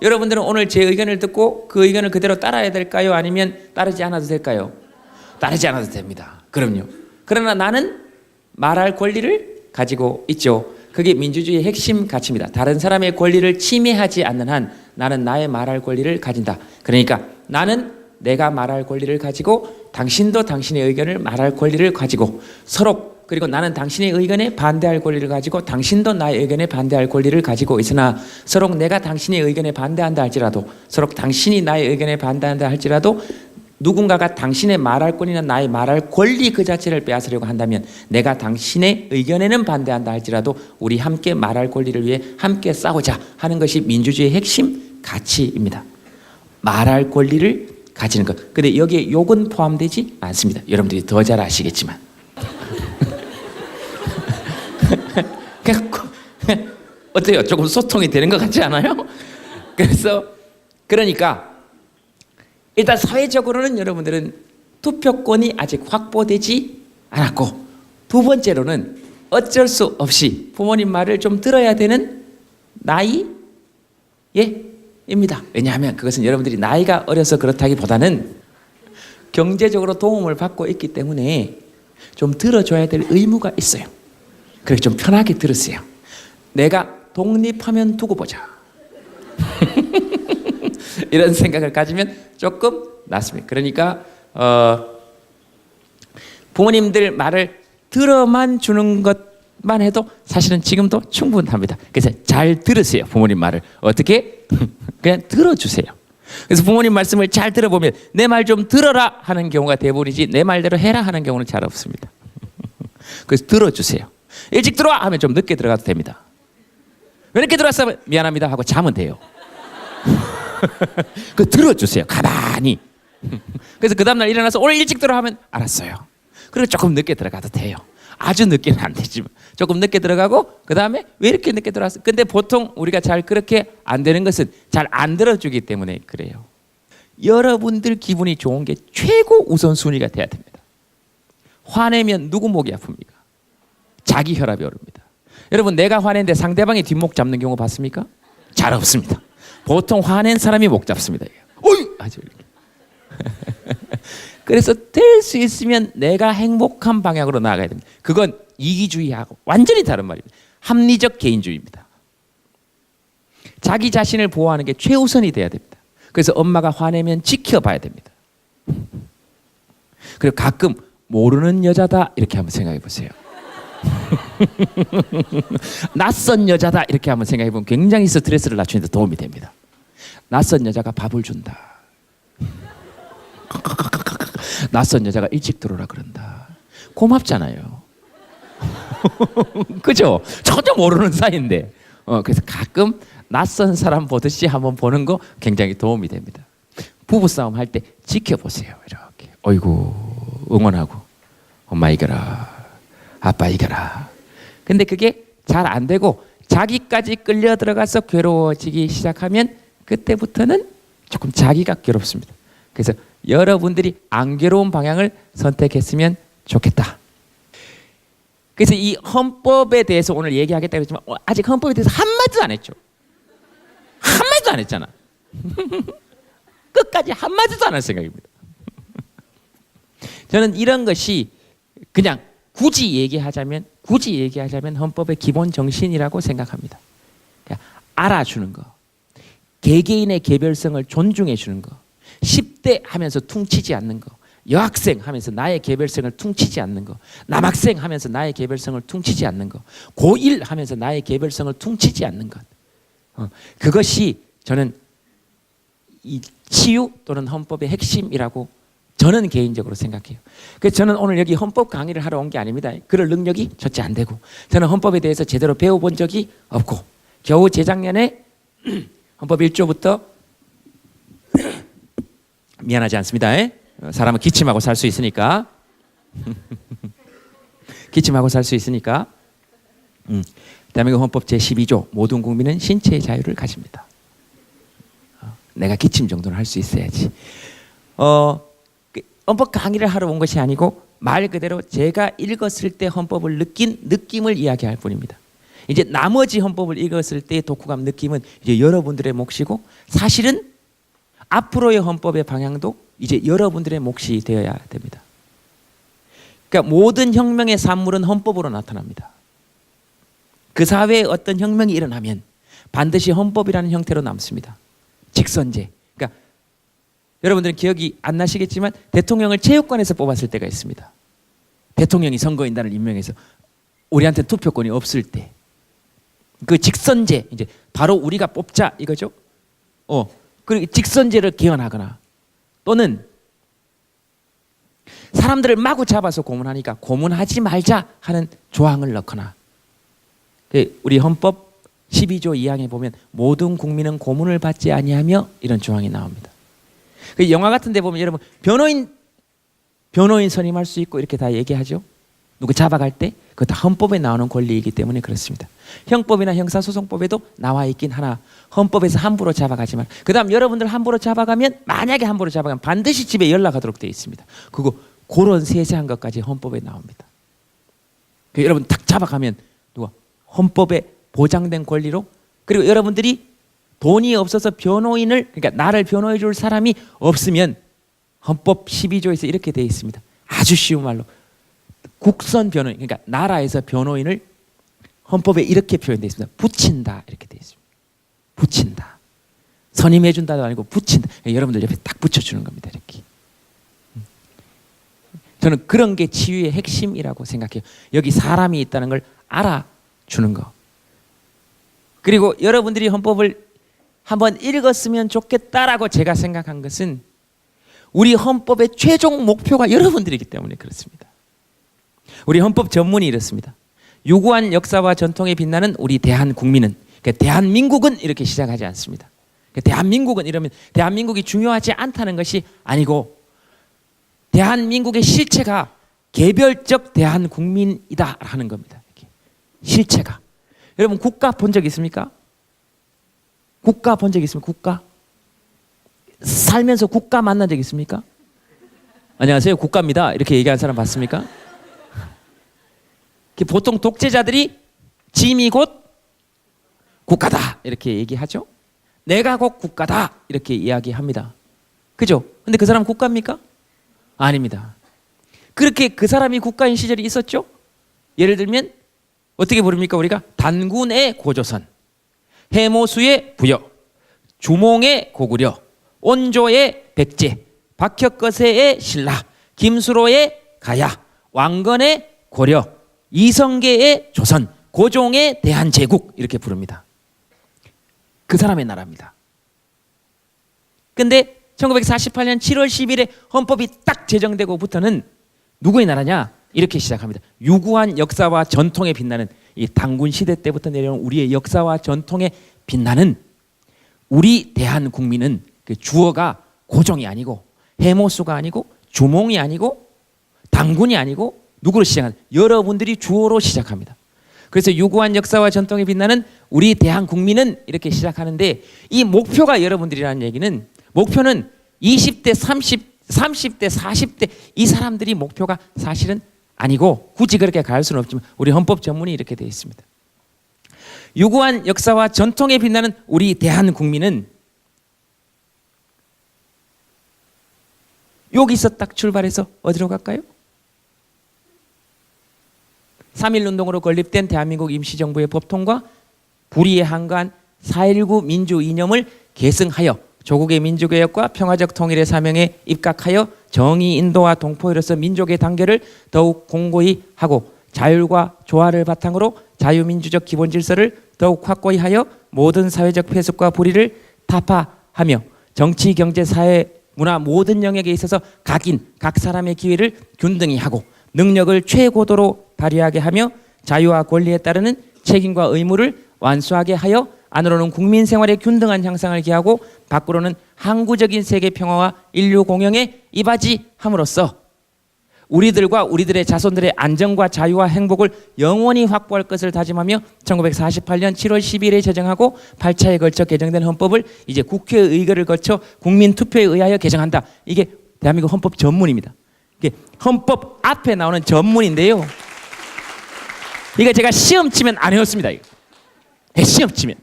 여러분들은 오늘 제 의견을 듣고 그 의견을 그대로 따라야 될까요? 아니면 따르지 않아도 될까요? 따르지 않아도 됩니다. 그럼요. 그러나 나는 말할 권리를 가지고 있죠. 그게 민주주의의 핵심 가치입니다. 다른 사람의 권리를 침해하지 않는 한 나는 나의 말할 권리를 가진다. 그러니까 나는 내가 말할 권리를 가지고 당신도 당신의 의견을 말할 권리를 가지고 서로, 그리고 나는 당신의 의견에 반대할 권리를 가지고 당신도 나의 의견에 반대할 권리를 가지고 있으나 서로 내가 당신의 의견에 반대한다 할지라도, 서로 당신이 나의 의견에 반대한다 할지라도 누군가가 당신의 말할 권리나 나의 말할 권리 그 자체를 빼앗으려고 한다면 내가 당신의 의견에는 반대한다 할지라도 우리 함께 말할 권리를 위해 함께 싸우자 하는 것이 민주주의의 핵심 가치입니다. 말할 권리를 가지는 것. 근데 여기에 욕은 포함되지 않습니다. 여러분들이 더 잘 아시겠지만. 어때요? 조금 소통이 되는 것 같지 않아요? 그러니까 일단 사회적으로는 여러분들은 투표권이 아직 확보되지 않았고, 두 번째로는 어쩔 수 없이 부모님 말을 좀 들어야 되는 나이입니다. 왜냐하면 그것은 여러분들이 나이가 어려서 그렇다기보다는 경제적으로 도움을 받고 있기 때문에 좀 들어줘야 될 의무가 있어요. 그렇게 좀 편하게 들으세요. 내가 독립하면 두고 보자. 이런 생각을 가지면 조금 낫습니다. 그러니까 부모님들 말을 들어만 주는 것만 해도 사실은 지금도 충분합니다. 그래서 잘 들으세요. 부모님 말을. 어떻게? 그냥 들어주세요. 그래서 부모님 말씀을 잘 들어보면 내 말 좀 들어라 하는 경우가 대부분이지 내 말대로 해라 하는 경우는 잘 없습니다. 그래서 들어주세요. 일찍 들어와 하면 좀 늦게 들어가도 됩니다. 왜 이렇게 들어왔어? 미안합니다 하고 자면 돼요. 그 들어주세요. 가만히. 그래서 그 다음날 일어나서 오늘 일찍 들어가면 알았어요. 그리고 조금 늦게 들어가도 돼요. 아주 늦게는 안 되지만 조금 늦게 들어가고 그 다음에 왜 이렇게 늦게 들어왔어? 근데 보통 우리가 잘 그렇게 안 되는 것은 잘 안 들어주기 때문에 그래요. 여러분들 기분이 좋은 게 최고 우선순위가 돼야 됩니다. 화내면 누구 목이 아픕니까? 자기 혈압이 오릅니다. 여러분 내가 화내는데 상대방이 뒷목 잡는 경우 봤습니까? 잘 없습니다. 보통 화낸 사람이 목 잡습니다. 어이! 아주 이렇게. 그래서 될 수 있으면 내가 행복한 방향으로 나아가야 됩니다. 그건 이기주의하고 완전히 다른 말입니다. 합리적 개인주의입니다. 자기 자신을 보호하는 게 최우선이 돼야 됩니다. 그래서 엄마가 화내면 지켜봐야 됩니다. 그리고 가끔 모르는 여자다 이렇게 한번 생각해 보세요. 낯선 여자다 이렇게 한번 생각해 보면 굉장히 스트레스를 낮추는 데 도움이 됩니다. 낯선 여자가 밥을 준다. 낯선 여자가 일찍 들어오라 그런다. 고맙잖아요. 그죠? 전혀 모르는 사이인데. 그래서 가끔 낯선 사람 보듯이 한번 보는 거 굉장히 도움이 됩니다. 부부싸움 할 때 지켜보세요. 이렇게. 어이구 응원하고 엄마 이겨라. 아빠 이겨라. 근데 그게 잘 안 되고 자기까지 끌려 들어가서 괴로워지기 시작하면 그때부터는 조금 자기가 괴롭습니다. 그래서 여러분들이 안 괴로운 방향을 선택했으면 좋겠다. 그래서 이 헌법에 대해서 오늘 얘기하겠다고 했지만 아직 헌법에 대해서 한마디도 안 했죠. 한마디도 안 했잖아. 끝까지 한마디도 안 할 생각입니다. 저는 이런 것이 그냥 굳이 얘기하자면 헌법의 기본 정신이라고 생각합니다. 그냥 알아주는 거, 개개인의 개별성을 존중해 주는 거, 10대 하면서 퉁치지 않는 거, 여학생 하면서 나의 개별성을 퉁치지 않는 거, 남학생 하면서 나의 개별성을 퉁치지 않는 거, 고1 하면서 나의 개별성을 퉁치지 않는 것, 그것이 저는 이 치유 또는 헌법의 핵심이라고 저는 개인적으로 생각해요. 그래서 저는 오늘 여기 헌법 강의를 하러 온 게 아닙니다. 그럴 능력이 저치 안 되고 저는 헌법에 대해서 제대로 배워본 적이 없고 겨우 재작년에 헌법 1조부터 미안하지 않습니다. 사람은 기침하고 살 수 있으니까 기침하고 살 수 있으니까 대한민국 헌법 제12조 모든 국민은 신체의 자유를 가집니다. 내가 기침 정도는 할 수 있어야지. 헌법 강의를 하러 온 것이 아니고 말 그대로 제가 읽었을 때 헌법을 느낀 느낌을 이야기할 뿐입니다. 이제 나머지 헌법을 읽었을 때 독후감 느낌은 이제 여러분들의 몫이고, 사실은 앞으로의 헌법의 방향도 이제 여러분들의 몫이 되어야 됩니다. 그러니까 모든 혁명의 산물은 헌법으로 나타납니다. 그 사회에 어떤 혁명이 일어나면 반드시 헌법이라는 형태로 남습니다. 직선제. 그러니까 여러분들은 기억이 안 나시겠지만 대통령을 체육관에서 뽑았을 때가 있습니다. 대통령이 선거인단을 임명해서 우리한테 투표권이 없을 때 그 직선제, 이제 바로 우리가 뽑자 이거죠. 그리고 직선제를 개헌하거나, 또는 사람들을 마구 잡아서 고문하니까 고문하지 말자 하는 조항을 넣거나, 우리 헌법 12조 2항에 보면 모든 국민은 고문을 받지 아니하며 이런 조항이 나옵니다. 영화 같은 데 보면 여러분 변호인 선임할 수 있고 이렇게 다 얘기하죠. 누구 잡아갈 때 그거 다 헌법에 나오는 권리이기 때문에 그렇습니다. 형법이나 형사소송법에도 나와 있긴 하나 헌법에서 함부로 잡아가지만, 그 다음 여러분들 함부로 잡아가면, 만약에 함부로 잡아가면 반드시 집에 연락하도록 되어 있습니다. 그런 세세한 것까지 헌법에 나옵니다. 여러분 딱 잡아가면 누가 헌법에 보장된 권리로, 그리고 여러분들이 돈이 없어서 변호인을, 그러니까 나를 변호해 줄 사람이 없으면 헌법 12조에서 이렇게 되어 있습니다. 아주 쉬운 말로 국선 변호인, 그러니까 나라에서 변호인을 헌법에 이렇게 표현되어 있습니다. 붙인다, 이렇게 되어 있습니다. 붙인다. 선임해 준다도 아니고 붙인다. 여러분들 옆에 딱 붙여주는 겁니다. 이렇게. 저는 그런 게 치유의 핵심이라고 생각해요. 여기 사람이 있다는 걸 알아주는 거. 그리고 여러분들이 헌법을 한번 읽었으면 좋겠다라고 제가 생각한 것은 우리 헌법의 최종 목표가 여러분들이기 때문에 그렇습니다. 우리 헌법 전문이 이렇습니다. 유구한 역사와 전통에 빛나는 우리 대한국민은, 그러니까 대한민국은 이렇게 시작하지 않습니다. 그러니까 대한민국은 이러면 대한민국이 중요하지 않다는 것이 아니고, 대한민국의 실체가 개별적 대한국민이다 하는 겁니다. 이렇게. 실체가. 여러분 국가 본 적 있습니까? 국가 본 적 있습니까? 국가? 살면서 국가 만난 적 있습니까? 안녕하세요, 국가입니다, 이렇게 얘기하는 사람 봤습니까? 보통 독재자들이 짐이 곧 국가다 이렇게 얘기하죠. 내가 곧 국가다 이렇게 이야기합니다. 그죠? 근데 그 사람 국가입니까? 아닙니다. 그렇게 그 사람이 국가인 시절이 있었죠. 예를 들면 어떻게 부릅니까? 우리가 단군의 고조선, 해모수의 부여, 주몽의 고구려, 온조의 백제, 박혁거세의 신라, 김수로의 가야, 왕건의 고려, 이성계의 조선, 고종의 대한제국 이렇게 부릅니다. 그 사람의 나라입니다. 근데 1948년 7월 10일에 헌법이 딱 제정되고부터는 누구의 나라냐? 이렇게 시작합니다. 유구한 역사와 전통에 빛나는, 이 단군 시대 때부터 내려온 우리의 역사와 전통에 빛나는 우리 대한국민은, 그 주어가 고종이 아니고 해모수가 아니고 주몽이 아니고 단군이 아니고 누구로 시작하는? 여러분들이 주어로 시작합니다. 그래서 유구한 역사와 전통에 빛나는 우리 대한국민은 이렇게 시작하는데, 이 목표가 여러분들이라는 얘기는, 목표는 20대, 30대, 40대 이 사람들이 목표가 사실은 아니고, 굳이 그렇게 갈 수는 없지만 우리 헌법 전문이 이렇게 되어 있습니다. 유구한 역사와 전통에 빛나는 우리 대한국민은 여기서 딱 출발해서 어디로 갈까요? 3.1운동으로 건립된 대한민국 임시정부의 법통과 불의에 한가한 4.19 민주 이념을 계승하여 조국의 민주개혁과 평화적 통일의 사명에 입각하여 정의 인도와 동포로서 민족의 단결을 더욱 공고히 하고, 자율과 조화를 바탕으로 자유민주적 기본질서를 더욱 확고히 하여 모든 사회적 폐습과 불의를 타파하며 정치, 경제, 사회, 문화 모든 영역에 있어서 각인, 각 사람의 기회를 균등히 하고 능력을 최고도로 발휘하게 하며 자유와 권리에 따르는 책임과 의무를 완수하게 하여 안으로는 국민 생활의 균등한 향상을 기하고 밖으로는 항구적인 세계 평화와 인류 공영에 이바지함으로써 우리들과 우리들의 자손들의 안정과 자유와 행복을 영원히 확보할 것을 다짐하며 1948년 7월 10일에 제정하고 8차에 걸쳐 개정된 헌법을 이제 국회 의결을 거쳐 국민 투표에 의하여 개정한다. 이게 대한민국 헌법 전문입니다. 이게 헌법 앞에 나오는 전문인데요. 이거 제가 시험 치면 안 외웠습니다. 시험 치면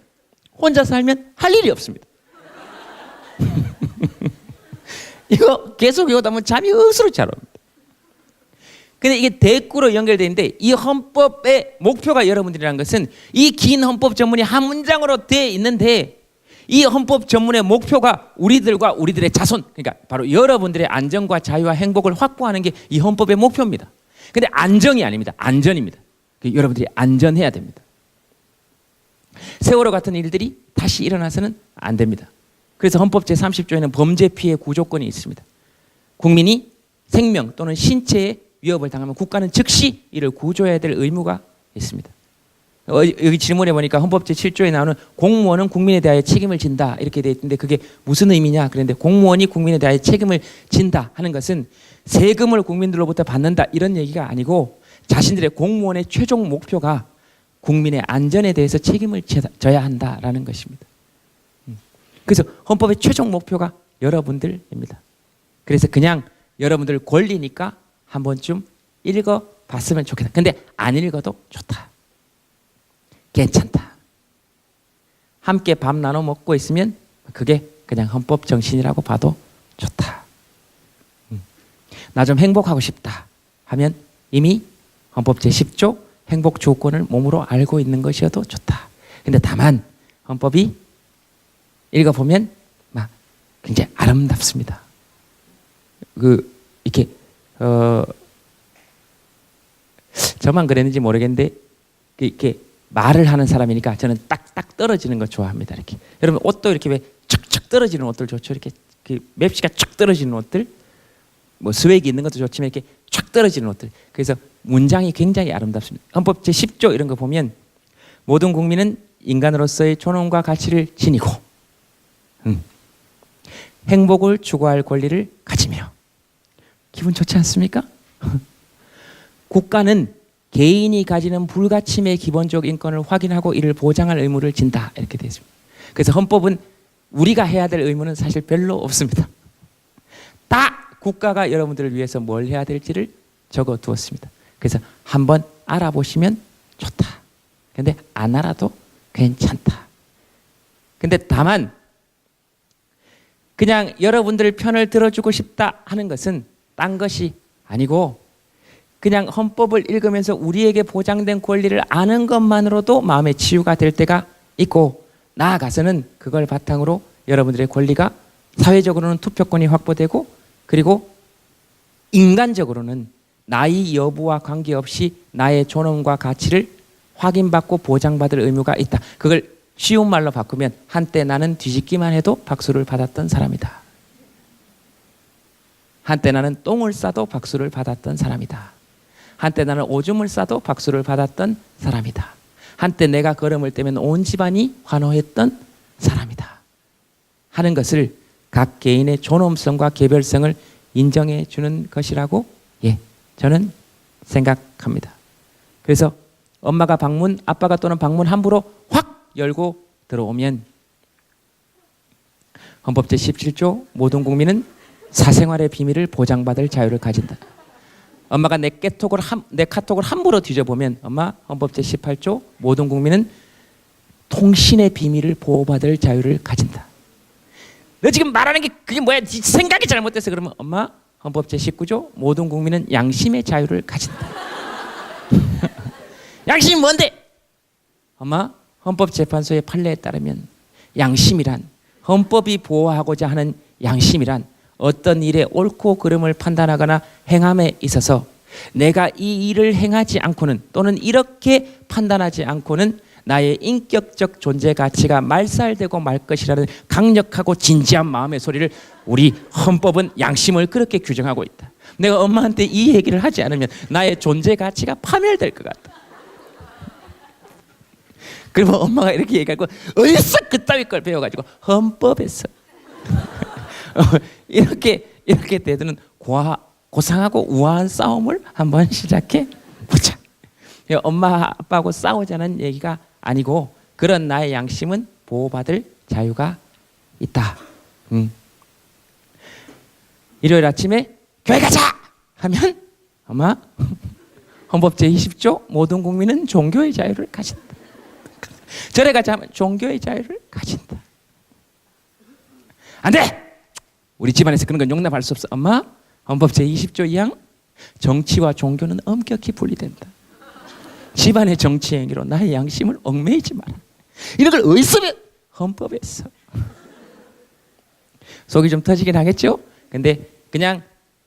혼자 살면 할 일이 없습니다. 이거 계속 이거 하면 잠이 억수로 잘 옵니다. 근데 이게 대꾸로 연결되어 있는데 이 헌법의 목표가 여러분들이라는 것은 이 긴 헌법 전문이 한 문장으로 되어 있는데 이 헌법 전문의 목표가 우리들과 우리들의 자손, 그러니까 바로 여러분들의 안정과 자유와 행복을 확보하는 게 이 헌법의 목표입니다. 근데 안정이 아닙니다. 안전입니다. 여러분들이 안전해야 됩니다. 세월호 같은 일들이 다시 일어나서는 안 됩니다. 그래서 헌법 제30조에는 범죄 피해 구조권이 있습니다. 국민이 생명 또는 신체에 위협을 당하면 국가는 즉시 이를 구조해야 될 의무가 있습니다. 여기 질문해 보니까 헌법 제7조에 나오는 공무원은 국민에 대하여 책임을 진다 이렇게 되어 있는데 그게 무슨 의미냐 그런데 공무원이 국민에 대하여 책임을 진다 하는 것은 세금을 국민들로부터 받는다 이런 얘기가 아니고 자신들의 공무원의 최종 목표가 국민의 안전에 대해서 책임을 져야 한다라는 것입니다. 그래서 헌법의 최종 목표가 여러분들입니다. 그래서 그냥 여러분들 권리니까 한 번쯤 읽어봤으면 좋겠다. 근데 안 읽어도 좋다. 괜찮다. 함께 밥 나눠 먹고 있으면 그게 그냥 헌법 정신이라고 봐도 좋다. 나 좀 행복하고 싶다 하면 이미 헌법 제10조 행복 조건을 몸으로 알고 있는 것이어도 좋다. 근데 다만 헌법이 읽어보면 막 굉장히 아름답습니다. 이렇게 저만 그랬는지 모르겠는데 이렇게 말을 하는 사람이니까 저는 딱딱 떨어지는 거 좋아합니다. 이렇게 여러분 옷도 이렇게 왜 척척 떨어지는 옷들 좋죠. 이렇게 맵시가 척 떨어지는 옷들, 뭐 스웩이 있는 것도 좋지만 이렇게 촥 떨어지는 옷들. 그래서 문장이 굉장히 아름답습니다. 헌법 제10조 이런 거 보면 모든 국민은 인간으로서의 존엄과 가치를 지니고 행복을 추구할 권리를 가지며 기분 좋지 않습니까? 국가는 개인이 가지는 불가침의 기본적 인권을 확인하고 이를 보장할 의무를 진다 이렇게 되어 있습니다. 그래서 헌법은 우리가 해야 될 의무는 사실 별로 없습니다. 다 국가가 여러분들을 위해서 뭘 해야 될지를 적어두었습니다. 그래서 한번 알아보시면 좋다. 근데 안 알아도 괜찮다. 근데 다만 그냥 여러분들 편을 들어주고 싶다 하는 것은 딴 것이 아니고 그냥 헌법을 읽으면서 우리에게 보장된 권리를 아는 것만으로도 마음의 치유가 될 때가 있고 나아가서는 그걸 바탕으로 여러분들의 권리가 사회적으로는 투표권이 확보되고 그리고 인간적으로는 나이 여부와 관계없이 나의 존엄과 가치를 확인받고 보장받을 의무가 있다. 그걸 쉬운 말로 바꾸면 한때 나는 뒤집기만 해도 박수를 받았던 사람이다. 한때 나는 똥을 싸도 박수를 받았던 사람이다. 한때 나는 오줌을 싸도 박수를 받았던 사람이다. 한때 내가 걸음을 떼면 온 집안이 환호했던 사람이다. 하는 것을 각 개인의 존엄성과 개별성을 인정해 주는 것이라고 저는 생각합니다. 그래서 엄마가 방문, 아빠가 또는 방문 함부로 확 열고 들어오면 헌법 제17조 모든 국민은 사생활의 비밀을 보장받을 자유를 가진다. 엄마가 내 카톡을 함부로 뒤져보면 엄마 헌법 제18조 모든 국민은 통신의 비밀을 보호받을 자유를 가진다. 너 지금 말하는 게 그게 뭐야? 생각이 잘못돼서 그러면 엄마 헌법 제19조 모든 국민은 양심의 자유를 가진다. 양심이 뭔데? 엄마 헌법재판소의 판례에 따르면 양심이란 헌법이 보호하고자 하는 양심이란 어떤 일의 옳고 그름을 판단하거나 행함에 있어서 내가 이 일을 행하지 않고는 또는 이렇게 판단하지 않고는 나의 인격적 존재 가치가 말살되고 말 것이라는 강력하고 진지한 마음의 소리를 우리 헌법은 양심을 그렇게 규정하고 있다. 내가 엄마한테 이 얘기를 하지 않으면 나의 존재 가치가 파멸될 것 같다. 그러면 엄마가 이렇게 얘기하고 어디서 그따위 걸 배워가지고 헌법에서 이렇게 되드는 고상하고 우아한 싸움을 한번 시작해 보자. 엄마 아빠하고 싸우자는 얘기가 아니고 그런 나의 양심은 보호받을 자유가 있다. 일요일 아침에 교회 가자 하면 엄마 헌법 제20조 모든 국민은 종교의 자유를 가진다. 절에 가지 않으면 종교의 자유를 가진다. 안 돼! 우리 집안에서 그런 건 용납할 수 없어. 엄마, 헌법 제20조 2항 정치와 종교는 엄격히 분리된다. 집안의 정치 행위로 나의 양심을 얽매이지 마라. 이런 걸 어디서 배? 헌법에서. 속이 좀 터지긴 하겠죠? 근데 그냥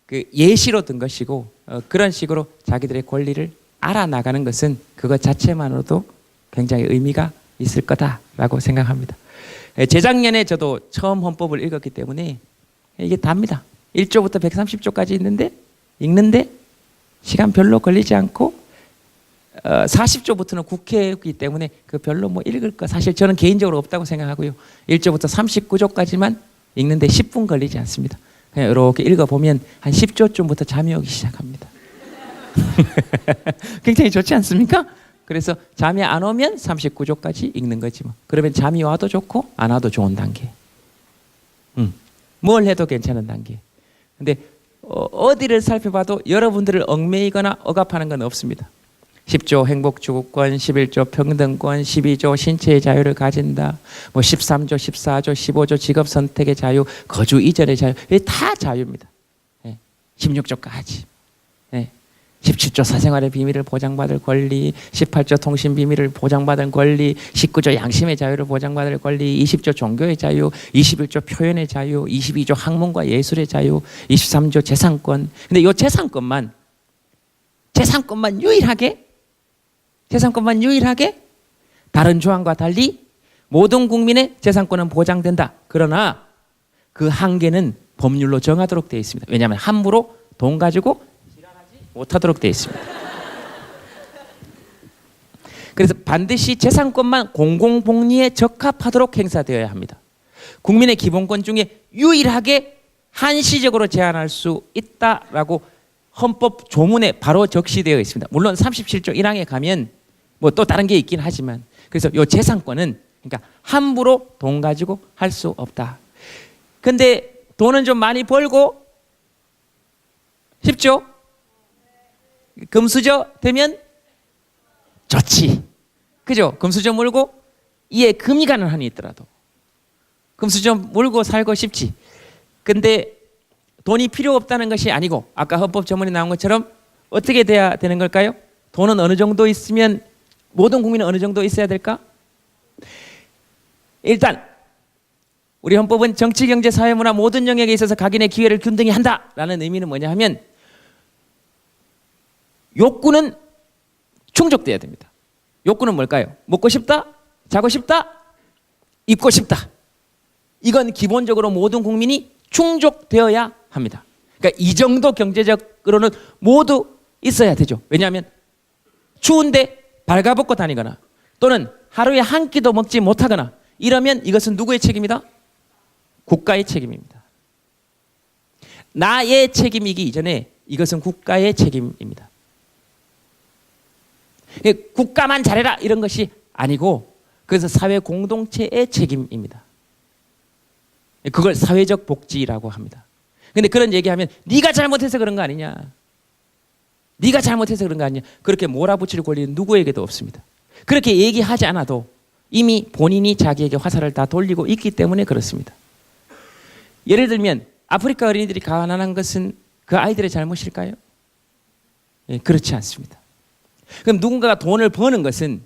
그 예시로 든 것이고 그런 식으로 자기들의 권리를 알아나가는 것은 그것 자체만으로도 굉장히 의미가 있을 거다라고 생각합니다. 재작년에 저도 처음 헌법을 읽었기 때문에 이게 답니다. 1조부터 130조까지 읽는데 시간 별로 걸리지 않고 40조부터는 국회이기 때문에 그 별로 뭐 읽을 거 사실 저는 개인적으로 없다고 생각하고요. 1조부터 39조까지만 읽는데 10분 걸리지 않습니다. 그냥 이렇게 읽어보면 한 10조쯤부터 잠이 오기 시작합니다. 굉장히 좋지 않습니까? 그래서 잠이 안 오면 39조까지 읽는 거지 뭐. 그러면 잠이 와도 좋고 안 와도 좋은 단계. 뭘 해도 괜찮은 단계. 근데 어디를 살펴봐도 여러분들을 얽매이거나 억압하는 건 없습니다. 10조 행복주구권, 11조 평등권, 12조 신체의 자유를 가진다. 뭐 13조, 14조, 15조 직업 선택의 자유, 거주 이전의 자유, 이게 다 자유입니다. 16조까지. 17조 사생활의 비밀을 보장받을 권리, 18조 통신 비밀을 보장받을 권리, 19조 양심의 자유를 보장받을 권리, 20조 종교의 자유, 21조 표현의 자유, 22조 학문과 예술의 자유, 23조 재산권. 근데 이 재산권만 유일하게 다른 조항과 달리 모든 국민의 재산권은 보장된다. 그러나 그 한계는 법률로 정하도록 되어 있습니다. 왜냐하면 함부로 돈 가지고 못하도록 되어 있습니다. 그래서 반드시 재산권만 공공복리에 적합하도록 행사되어야 합니다. 국민의 기본권 중에 유일하게 한시적으로 제한할 수 있다라고 헌법 조문에 바로 적시되어 있습니다. 물론 37조 1항에 가면 뭐 또 다른 게 있긴 하지만 그래서 이 재산권은 그러니까 함부로 돈 가지고 할 수 없다. 근데 돈은 좀 많이 벌고 쉽죠? 금수저 되면 좋지. 그죠? 금수저 물고 이에 금이 가는 한이 있더라도 금수저 물고 살고 싶지. 근데 돈이 필요 없다는 것이 아니고 아까 헌법 조문에 나온 것처럼 어떻게 돼야 되는 걸까요? 돈은 어느 정도 있으면 모든 국민은 어느 정도 있어야 될까? 일단 우리 헌법은 정치, 경제, 사회, 문화 모든 영역에 있어서 각인의 기회를 균등히 한다라는 의미는 뭐냐 하면 욕구는 충족돼야 됩니다. 욕구는 뭘까요? 먹고 싶다, 자고 싶다, 입고 싶다. 이건 기본적으로 모든 국민이 충족되어야 합니다. 그러니까 이 정도 경제적으로는 모두 있어야 되죠. 왜냐하면 추운데 발가벗고 다니거나 또는 하루에 한 끼도 먹지 못하거나 이러면 이것은 누구의 책임이다? 국가의 책임입니다. 나의 책임이기 이전에 이것은 국가의 책임입니다. 국가만 잘해라 이런 것이 아니고 그래서 사회 공동체의 책임입니다. 그걸 사회적 복지라고 합니다. 근데 그런 얘기하면 네가 잘못해서 그런 거 아니냐, 네가 잘못해서 그런 거 아니냐, 그렇게 몰아붙일 권리는 누구에게도 없습니다. 그렇게 얘기하지 않아도 이미 본인이 자기에게 화살을 다 돌리고 있기 때문에 그렇습니다. 예를 들면 아프리카 어린이들이 가난한 것은 그 아이들의 잘못일까요? 그렇지 않습니다. 그럼 누군가가 돈을 버는 것은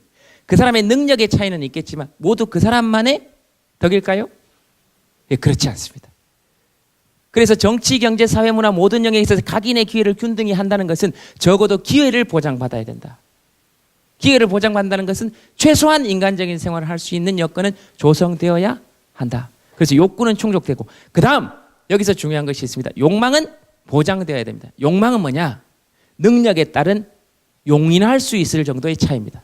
그 사람의 능력의 차이는 있겠지만 모두 그 사람만의 덕일까요? 그렇지 않습니다. 그래서 정치, 경제, 사회, 문화 모든 영역에 있어서 각인의 기회를 균등히 한다는 것은 적어도 기회를 보장받아야 된다. 기회를 보장받는다는 것은 최소한 인간적인 생활을 할 수 있는 여건은 조성되어야 한다. 그래서 욕구는 충족되고 그 다음 여기서 중요한 것이 있습니다. 욕망은 보장되어야 됩니다. 욕망은 뭐냐? 능력에 따른 용인할 수 있을 정도의 차이입니다.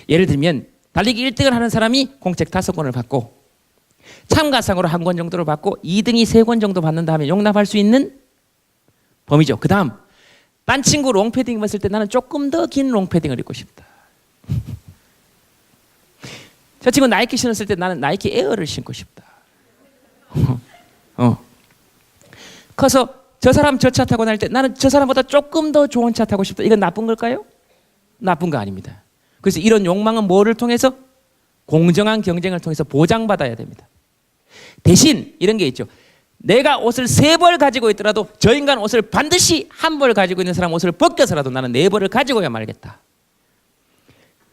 예를 들면 달리기 1등을 하는 사람이 공책 5권을 받고 참가상으로 1권 정도를 받고 2등이 3권 정도 받는다 하면 용납할 수 있는 범위죠. 그 다음 딴 친구 롱패딩 입었을 때 나는 조금 더 긴 롱패딩을 입고 싶다. 저 친구 나이키 신었을 때 나는 나이키 에어를 신고 싶다. 커서 저 사람 저 차 타고 다닐 때 나는 저 사람보다 조금 더 좋은 차 타고 싶다. 이건 나쁜 걸까요? 나쁜 거 아닙니다. 그래서 이런 욕망은 뭐를 통해서? 공정한 경쟁을 통해서 보장받아야 됩니다. 대신 이런 게 있죠. 내가 옷을 3벌 가지고 있더라도 저 인간 옷을 반드시 1벌 가지고 있는 사람 옷을 벗겨서라도 나는 4벌을 가지고야 말겠다.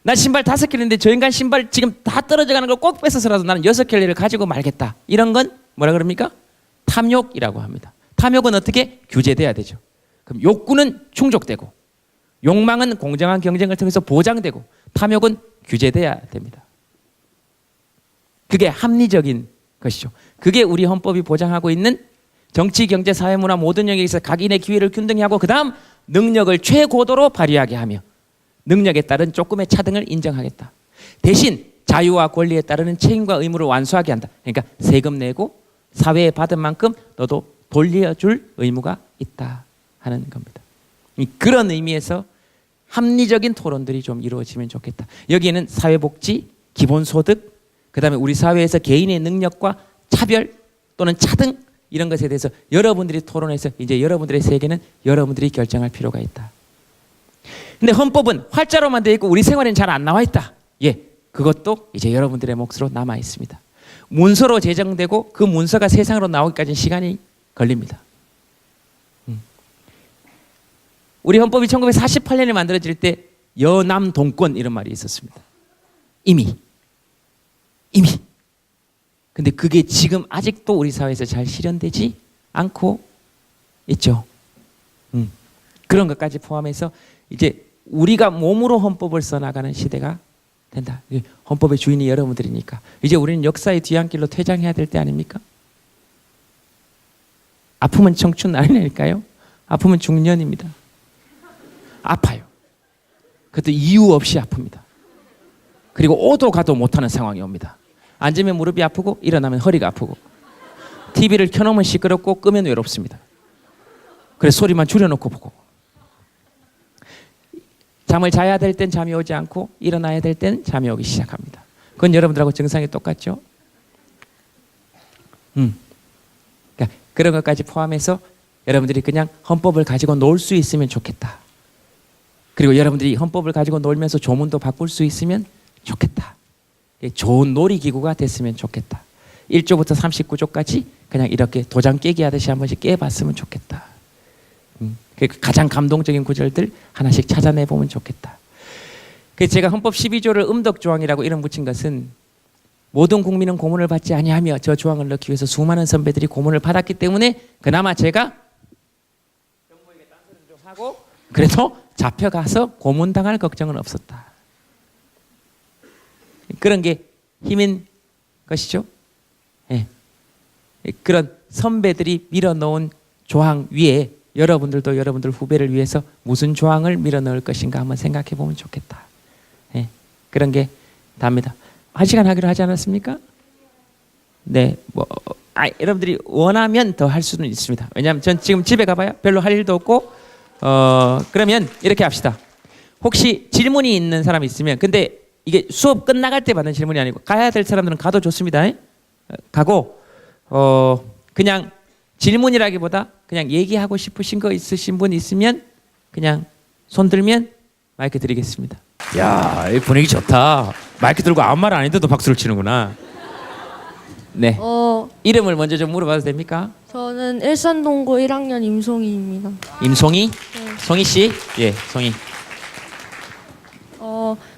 나 신발 5켤레인데 저 인간 신발 지금 다 떨어져 가는 걸 꼭 뺏어서라도 나는 6켤레를 가지고 말겠다. 이런 건 뭐라 그럽니까? 탐욕이라고 합니다. 탐욕은 어떻게? 규제돼야 되죠. 그럼 욕구는 충족되고 욕망은 공정한 경쟁을 통해서 보장되고 탐욕은 규제돼야 됩니다. 그게 합리적인 것이죠. 그게 우리 헌법이 보장하고 있는 정치, 경제, 사회, 문화 모든 영역에서 각인의 기회를 균등히 하고 그 다음 능력을 최고도로 발휘하게 하며 능력에 따른 조금의 차등을 인정하겠다. 대신 자유와 권리에 따르는 책임과 의무를 완수하게 한다. 그러니까 세금 내고 사회에 받은 만큼 너도 돌려줄 의무가 있다 하는 겁니다. 그런 의미에서 합리적인 토론들이 좀 이루어지면 좋겠다. 여기에는 사회복지, 기본소득, 그 다음에 우리 사회에서 개인의 능력과 차별 또는 차등 이런 것에 대해서 여러분들이 토론해서 이제 여러분들의 세계는 여러분들이 결정할 필요가 있다. 근데 헌법은 활자로만 되어 있고 우리 생활에는 잘 안 나와 있다. 예, 그것도 이제 여러분들의 몫으로 남아 있습니다. 문서로 제정되고 그 문서가 세상으로 나오기까지 시간이 걸립니다. 우리 헌법이 1948년에 만들어질 때 여남동권 이런 말이 있었습니다. 이미. 근데 그게 지금 아직도 우리 사회에서 잘 실현되지 않고 있죠. 그런 것까지 포함해서 이제 우리가 몸으로 헌법을 써나가는 시대가 된다. 헌법의 주인이 여러분들이니까 이제 우리는 역사의 뒤안길로 퇴장해야 될 때 아닙니까? 아프면 청춘 아니니까요. 아프면 중년입니다. 아파요. 그것도 이유 없이 아픕니다. 그리고 오도 가도 못하는 상황이 옵니다. 앉으면 무릎이 아프고 일어나면 허리가 아프고 TV를 켜놓으면 시끄럽고 끄면 외롭습니다. 그래서 소리만 줄여놓고 보고 잠을 자야 될 땐 잠이 오지 않고 일어나야 될 땐 잠이 오기 시작합니다. 그건 여러분들하고 증상이 똑같죠? 그러니까 그런 것까지 포함해서 여러분들이 그냥 헌법을 가지고 놀 수 있으면 좋겠다. 그리고 여러분들이 헌법을 가지고 놀면서 조문도 바꿀 수 있으면 좋겠다. 좋은 놀이기구가 됐으면 좋겠다. 1조부터 39조까지 그냥 이렇게 도장 깨기 하듯이 한 번씩 깨봤으면 좋겠다. 가장 감동적인 구절들 하나씩 찾아내보면 좋겠다. 그래서 제가 헌법 12조를 음덕조항이라고 이름 붙인 것은 모든 국민은 고문을 받지 아니하며 저 조항을 넣기 위해서 수많은 선배들이 고문을 받았기 때문에 그나마 제가 정부에게 딴소리를 좀 하고 그래도 잡혀가서 고문당할 걱정은 없었다. 그런 게 힘인 것이죠. 예. 그런 선배들이 밀어놓은 조항 위에 여러분들도 여러분들 후배를 위해서 무슨 조항을 밀어넣을 것인가 한번 생각해 보면 좋겠다. 예. 그런 게 답니다. 1시간 하기로 하지 않았습니까? 네, 여러분들이 원하면 더 할 수는 있습니다. 왜냐하면 전 지금 집에 가봐야 별로 할 일도 없고 그러면 이렇게 합시다. 혹시 질문이 있는 사람 있으면 근데 이게 수업 끝나갈 때 받는 질문이 아니고 가야 될 사람들은 가도 좋습니다. 가고 그냥 질문이라기보다 그냥 얘기하고 싶으신 거 있으신 분 있으면 그냥 손 들면 마이크 드리겠습니다. 야, 이 분위기 좋다. 마이크 들고 아무 말 안 했는데도 박수를 치는구나. 네. 이름을 먼저 좀 물어봐도 됩니까? 저는 일산동고 1학년 임송희입니다. 임송희? 네. 송희 씨? 예, 송희.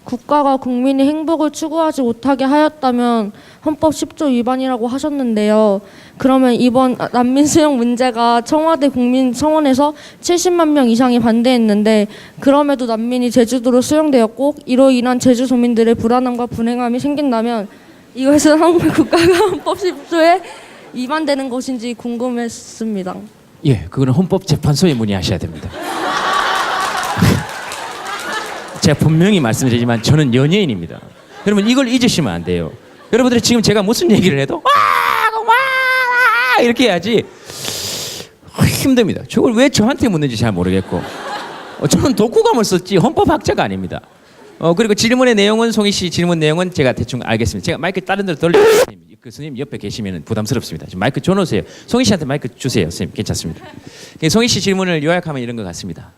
국가가 국민의 행복을 추구하지 못하게 하였다면 헌법 10조 위반이라고 하셨는데요. 그러면 이번 난민 수용 문제가 청와대 국민청원에서 70만 명 이상이 반대했는데 그럼에도 난민이 제주도로 수용되었고 이로 인한 제주 도민들의 불안함과 불행함이 생긴다면 이것은 한국 국가가 헌법 10조에 위반되는 것인지 궁금했습니다. 예, 그거는 헌법재판소에 문의하셔야 됩니다. 제가 분명히 말씀드리지만 저는 연예인입니다. 여러분 이걸 잊으시면 안 돼요. 여러분들이 지금 제가 무슨 얘기를 해도 와 이렇게 해야지 힘듭니다. 저걸 왜 저한테 묻는지 잘 모르겠고 저는 독후감을 썼지 헌법학자가 아닙니다. 그리고 질문의 내용은 송희 씨 질문 내용은 제가 대충 알겠습니다. 제가 마이크 다른 데로 돌려주세요. 그 스님 옆에 계시면 부담스럽습니다. 지금 마이크 줘놓으세요. 송희 씨한테 마이크 주세요. 스님 괜찮습니다. 송희 씨 질문을 요약하면 이런 것 같습니다.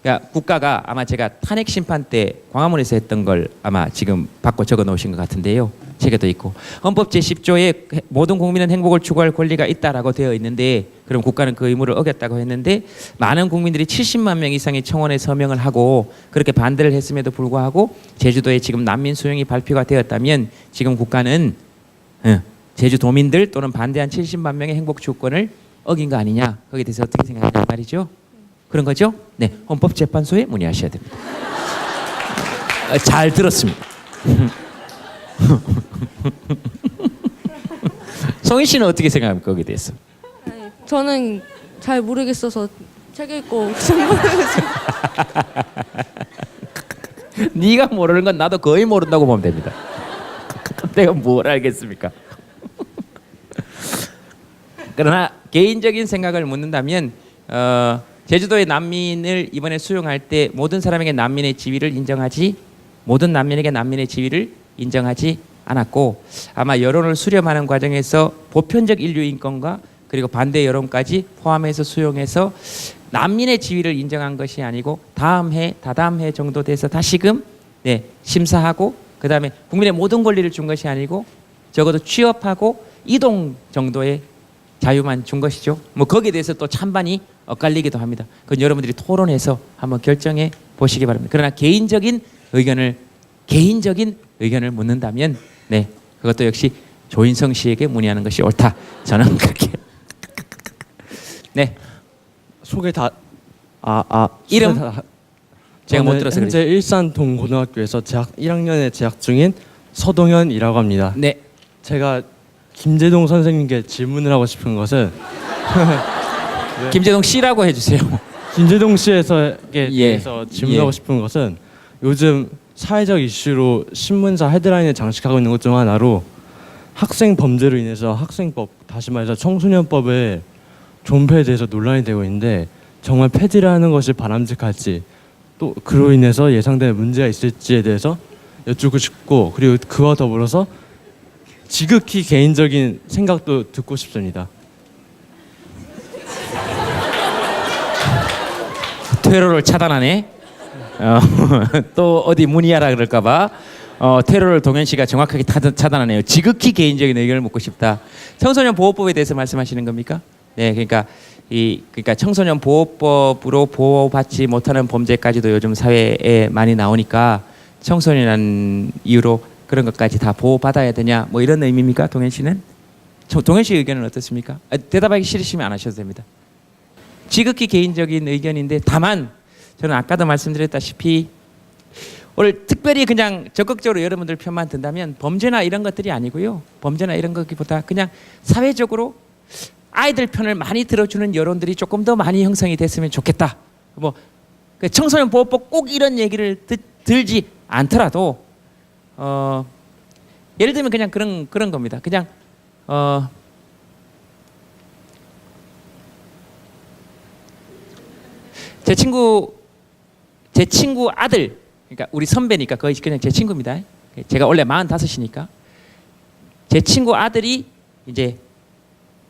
그러니까 국가가 아마 제가 탄핵 심판 때 광화문에서 했던 걸 아마 지금 바꿔 적어 놓으신 것 같은데요. 책에도 있고 헌법 제10조에 모든 국민은 행복을 추구할 권리가 있다라고 되어 있는데 그럼 국가는 그 의무를 어겼다고 했는데 많은 국민들이 70만 명 이상의 청원에 서명을 하고 그렇게 반대를 했음에도 불구하고 제주도에 지금 난민 수용이 발표가 되었다면 지금 국가는 제주도민들 또는 반대한 70만 명의 행복 추구권을 어긴 거 아니냐 거기에 대해서 어떻게 생각하냐 말이죠. 그런 거죠? 네, 헌법재판소에 문의하셔야 됩니다. 잘 들었습니다. 성희 씨는 어떻게 생각합니까 거기에 대해서? 저는 잘 모르겠어서 책 읽고 질문해서 네가 모르는 건 나도 거의 모른다고 보면 됩니다. 내가 뭘 알겠습니까? 그러나 개인적인 생각을 묻는다면 제주도의 난민을 이번에 수용할 때 모든 사람에게 난민의 지위를 인정하지 모든 난민에게 난민의 지위를 인정하지 않았고 아마 여론을 수렴하는 과정에서 보편적 인류 인권과 그리고 반대 여론까지 포함해서 수용해서 난민의 지위를 인정한 것이 아니고 다음 해 다다음 해 정도 돼서 다시금 심사하고 그 다음에 국민의 모든 권리를 준 것이 아니고 적어도 취업하고 이동 정도의 자유만 준 것이죠. 뭐 거기에 대해서 또 찬반이 엇갈리기도 합니다. 그건 여러분들이 토론해서 한번 결정해 보시기 바랍니다. 그러나 개인적인 의견을 묻는다면 그것도 역시 조인성 씨에게 문의하는 것이 옳다. 저는 그렇게 소개 다 이름? 소개 다- 제가 못 저는 들어서 현재 일산 동고등학교에서 재학 1학년에 재학 중인 서동현이라고 합니다. 네. 제가 김재동 선생님께 질문을 하고 싶은 것은 김재동 씨라고 해주세요. 김재동 씨에게 예. 대해서 질문하고 예. 싶은 것은 요즘 사회적 이슈로 신문사 헤드라인을 장식하고 있는 것 중 하나로 학생 범죄로 인해서 학생법, 다시 말해서 청소년법의 존폐에 대해서 논란이 되고 있는데 정말 폐지를 하는 것이 바람직할지 또 그로 인해서 예상되는 문제가 있을지에 대해서 여쭙고 싶고 그리고 그와 더불어서 지극히 개인적인 생각도 듣고 싶습니다. 퇴로를 차단하네. 또 어디 문의하라 그럴까봐 퇴로를 동현 씨가 정확하게 차단하네요. 지극히 개인적인 의견을 묻고 싶다. 청소년 보호법에 대해서 말씀하시는 겁니까? 네, 그러니까 청소년 보호법으로 보호받지 못하는 범죄까지도 요즘 사회에 많이 나오니까 청소년이라는 이유로 그런 것까지 다 보호받아야 되냐 뭐 이런 의미입니까, 동현 씨는? 동현 씨 의견은 어떻습니까? 대답하기 싫으시면 안 하셔도 됩니다. 지극히 개인적인 의견인데 다만 저는 아까도 말씀드렸다시피 오늘 특별히 그냥 적극적으로 여러분들 편만 든다면 범죄나 이런 것들이 아니고요. 범죄나 이런 것보다 그냥 사회적으로 아이들 편을 많이 들어주는 여론들이 조금 더 많이 형성이 됐으면 좋겠다. 뭐 청소년 보호법 꼭 이런 얘기를 들지 않더라도 예를 들면 그냥 그런 겁니다. 그냥 제 친구 아들, 그러니까 우리 선배니까 거의 그냥 제 친구입니다. 제가 원래 45이니까 제 친구 아들이 이제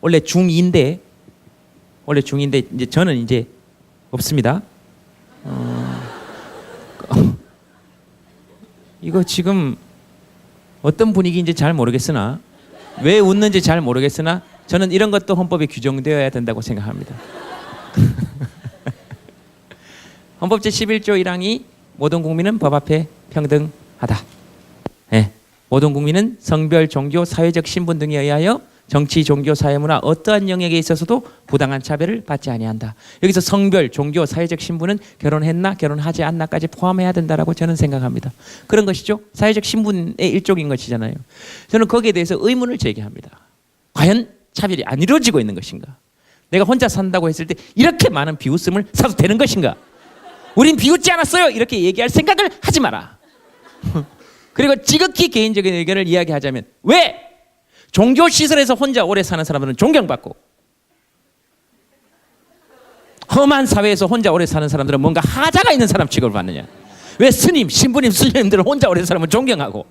원래 중2인데 이제 저는 이제 없습니다. 이거 지금 어떤 분위기인지 잘 모르겠으나 왜 웃는지 잘 모르겠으나 저는 이런 것도 헌법에 규정되어야 된다고 생각합니다. 헌법 제11조 1항이 모든 국민은 법 앞에 평등하다. 네. 모든 국민은 성별, 종교, 사회적 신분 등에 의하여 정치, 종교, 사회문화 어떠한 영역에 있어서도 부당한 차별을 받지 아니한다. 여기서 성별, 종교, 사회적 신분은 결혼했나 결혼하지 않나까지 포함해야 된다라고 저는 생각합니다. 그런 것이죠. 사회적 신분의 일종인 것이잖아요. 저는 거기에 대해서 의문을 제기합니다. 과연 차별이 안 이루어지고 있는 것인가? 내가 혼자 산다고 했을 때 이렇게 많은 비웃음을 사도 되는 것인가? 우린 비웃지 않았어요. 이렇게 얘기할 생각을 하지 마라. 그리고 지극히 개인적인 의견을 이야기하자면 왜 종교시설에서 혼자 오래 사는 사람들은 존경받고 험한 사회에서 혼자 오래 사는 사람들은 뭔가 하자가 있는 사람 취급을 받느냐? 왜 스님, 신부님, 스님들은 혼자 오래 사람은 존경하고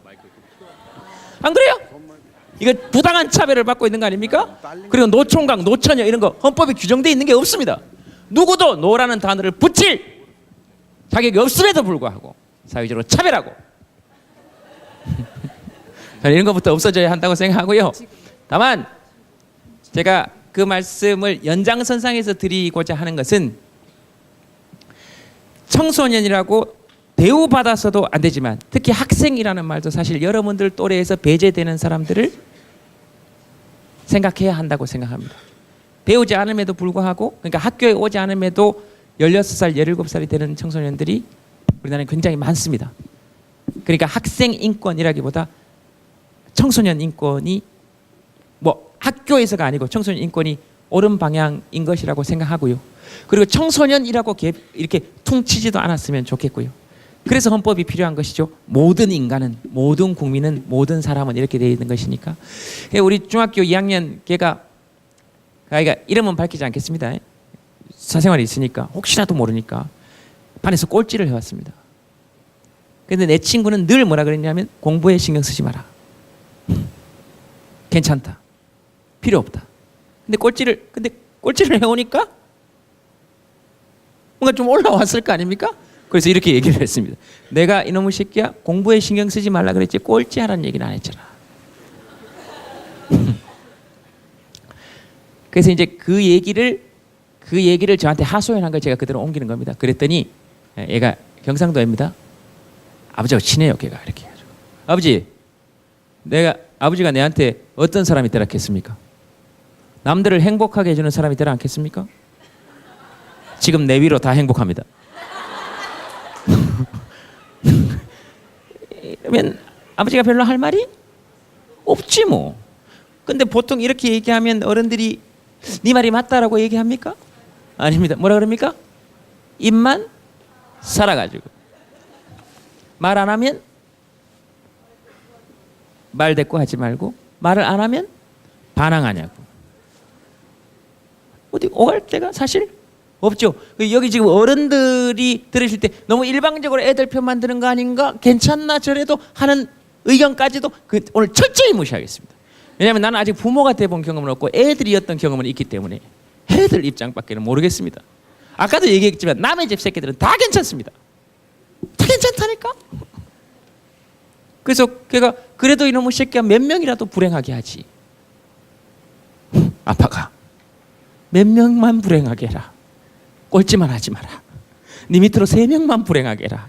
안 그래요? 이거 부당한 차별을 받고 있는 거 아닙니까? 그리고 노총각, 노처녀 이런 거 헌법에 규정되어 있는 게 없습니다. 누구도 노라는 단어를 붙일 자격이 없음에도 불구하고 사회적으로 차별하고 저는 이런 것부터 없어져야 한다고 생각하고요. 다만 제가 그 말씀을 연장선상에서 드리고자 하는 것은 청소년이라고 대우받아서도 안 되지만 특히 학생이라는 말도 사실 여러분들 또래에서 배제되는 사람들을 생각해야 한다고 생각합니다. 배우지 않음에도 불구하고 그러니까 학교에 오지 않음에도 16살, 17살이 되는 청소년들이 우리나라에 굉장히 많습니다. 그러니까 학생 인권이라기보다 청소년 인권이 뭐 학교에서가 아니고 청소년 인권이 옳은 방향인 것이라고 생각하고요. 그리고 청소년이라고 이렇게 퉁치지도 않았으면 좋겠고요. 그래서 헌법이 필요한 것이죠. 모든 인간은, 모든 국민은, 모든 사람은 이렇게 되어 있는 것이니까. 우리 중학교 2학년 걔가 이름은 밝히지 않겠습니다. 사생활이 있으니까 혹시라도 모르니까 반에서 꼴찌를 해왔습니다. 그런데 내 친구는 늘 뭐라 그랬냐면 공부에 신경 쓰지 마라. 괜찮다. 필요 없다. 근데 꼴찌를 해오니까 뭔가 좀 올라왔을 거 아닙니까? 그래서 이렇게 얘기를 했습니다. 내가 이놈의 새끼야 공부에 신경 쓰지 말라 그랬지 꼴찌 하라는 얘기는 안 했잖아. 그래서 이제 그 얘기를 저한테 하소연한 걸 제가 그대로 옮기는 겁니다. 그랬더니 얘가 경상도입니다. 아버지하고 친해요. 걔가 이렇게 해가지고 아버지가 내한테 어떤 사람이 되라 했습니까? 남들을 행복하게 해주는 사람이 되라 않겠습니까? 지금 내 위로 다 행복합니다. 그러면 아버지가 별로 할 말이 없지 뭐. 근데 보통 이렇게 얘기하면 어른들이 네 말이 맞다라고 얘기합니까? 아닙니다. 뭐라 그럽니까? 입만 살아가지고 말 안 하면 말 대꾸 하지 말고 말을 안 하면 반항하냐고. 어디 오갈 데가 사실 없죠. 여기 지금 어른들이 들으실 때 너무 일방적으로 애들 편만 드는 거 아닌가? 괜찮나 저래도 하는 의견까지도 오늘 철저히 무시하겠습니다. 왜냐하면 나는 아직 부모가 돼본 경험은 없고 애들이었던 경험은 있기 때문에 애들 입장밖에는 모르겠습니다. 아까도 얘기했지만 남의 집 새끼들은 다 괜찮습니다. 다 괜찮다니까? 그래서 걔가 그래도 이놈의 새끼야 몇 명이라도 불행하게 하지. 아빠가 몇 명만 불행하게 해라. 꼴찌만 하지 마라. 네 밑으로 3명만 불행하게 해라.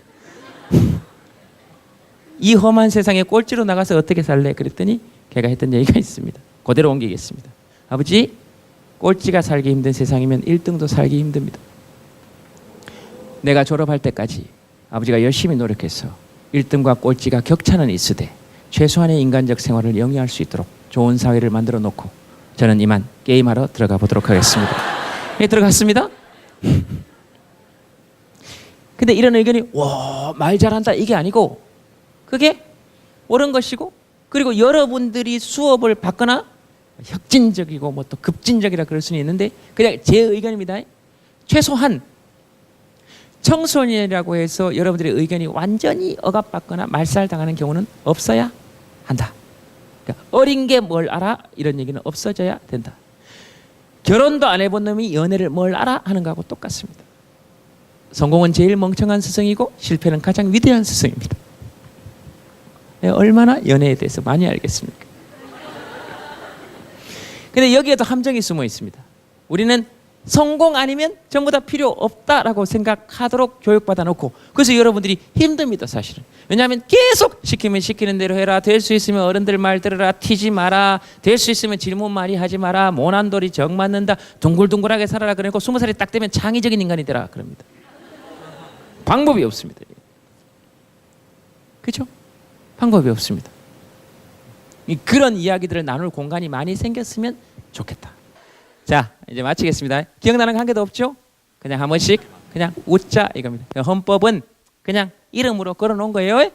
이 험한 세상에 꼴찌로 나가서 어떻게 살래? 그랬더니 걔가 했던 얘기가 있습니다. 그대로 옮기겠습니다. 아버지, 꼴찌가 살기 힘든 세상이면 1등도 살기 힘듭니다. 내가 졸업할 때까지 아버지가 열심히 노력해서 1등과 꼴찌가 격차는 있으되 최소한의 인간적 생활을 영위할 수 있도록 좋은 사회를 만들어 놓고 저는 이만 게임하러 들어가 보도록 하겠습니다. 네, 들어갔습니다. 근데 이런 의견이 와, 말 잘한다 이게 아니고 그게 옳은 것이고 그리고 여러분들이 수업을 받거나 혁진적이고 뭐 또 급진적이라 그럴 수는 있는데 그냥 제 의견입니다. 최소한 청소년이라고 해서 여러분들의 의견이 완전히 억압받거나 말살당하는 경우는 없어야 한다. 그러니까 어린 게 뭘 알아? 이런 얘기는 없어져야 된다. 결혼도 안 해본 놈이 연애를 뭘 알아? 하는 거하고 똑같습니다. 성공은 제일 멍청한 스승이고 실패는 가장 위대한 스승입니다. 얼마나 연애에 대해서 많이 알겠습니까? 근데 여기에도 함정이 숨어 있습니다. 우리는 성공 아니면 전부 다 필요 없다라고 생각하도록 교육받아 놓고 그래서 여러분들이 힘듭니다 사실은. 왜냐하면 계속 시키면 시키는 대로 해라. 될 수 있으면 어른들 말 들어라. 튀지 마라. 될 수 있으면 질문 많이 하지 마라. 모난돌이 정 맞는다. 둥글둥글하게 살아라. 그러고 20살이 딱 되면 창의적인 인간이 되라 그럽니다. 방법이 없습니다. 그렇죠? 방법이 없습니다. 그런 이야기들을 나눌 공간이 많이 생겼으면 좋겠다. 자, 이제 마치겠습니다. 기억나는 거 한 개도 없죠? 그냥 한 번씩 그냥 웃자 이겁니다. 헌법은 그냥 이름으로 걸어놓은 거예요.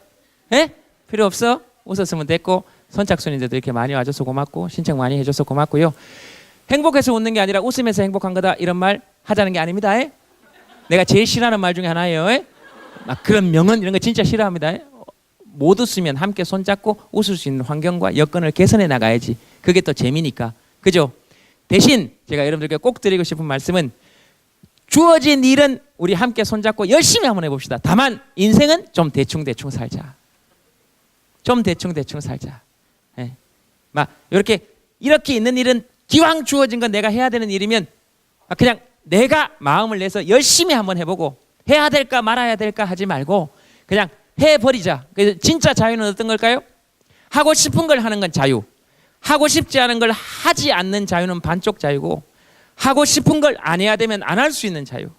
예? 필요 없어. 웃었으면 됐고 선착순인데도 이렇게 많이 와줘서 고맙고 신청 많이 해줘서 고맙고요. 행복해서 웃는 게 아니라 웃으면서 행복한 거다 이런 말 하자는 게 아닙니다. 예? 내가 제일 싫어하는 말 중에 하나예요. 예? 막 그런 명언 이런 거 진짜 싫어합니다. 예? 못 웃으면 함께 손잡고 웃을 수 있는 환경과 여건을 개선해 나가야지. 그게 또 재미니까. 그죠? 대신 제가 여러분들께 꼭 드리고 싶은 말씀은 주어진 일은 우리 함께 손잡고 열심히 한번 해봅시다. 다만 인생은 좀 대충대충 살자. 좀 대충대충 살자. 예. 막 이렇게 있는 일은 기왕 주어진 건 내가 해야 되는 일이면 그냥 내가 마음을 내서 열심히 한번 해보고 해야 될까 말아야 될까 하지 말고 그냥 해버리자. 그래서 진짜 자유는 어떤 걸까요? 하고 싶은 걸 하는 건 자유. 하고 싶지 않은 걸 하지 않는 자유는 반쪽 자유고, 하고 싶은 걸 안 해야 되면 안 할 수 있는 자유,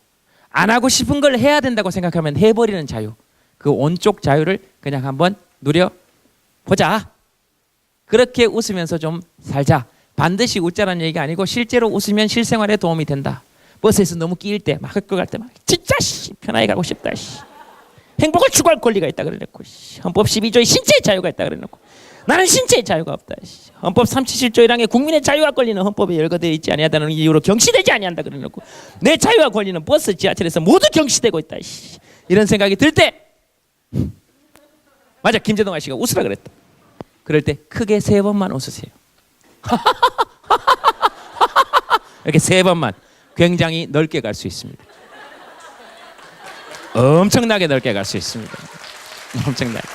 안 하고 싶은 걸 해야 된다고 생각하면 해버리는 자유, 그 온쪽 자유를 그냥 한번 누려보자. 그렇게 웃으면서 좀 살자. 반드시 웃자라는 얘기가 아니고 실제로 웃으면 실생활에 도움이 된다. 버스에서 너무 끼일 때, 막 학교 갈 때 막 진짜 편하게 가고 싶다. 행복을 추구할 권리가 있다 그래놓고, 헌법 12조에 신체의 자유가 있다 그래놓고 나는 신체의 자유가 없다. 헌법 37조 1항에 국민의 자유와 권리는 헌법에 열거되어 있지 아니하다는 이유로 경시되지 아니한다 그래놓고 내 자유와 권리는 버스, 지하철에서 모두 경시되고 있다. 이런 생각이 들 때, 맞아, 김재동 아씨가 웃으라 그랬다. 그럴 때 크게 3번만 웃으세요. 이렇게 3번만. 굉장히 넓게 갈 수 있습니다. 엄청나게 넓게 갈 수 있습니다. 엄청나게.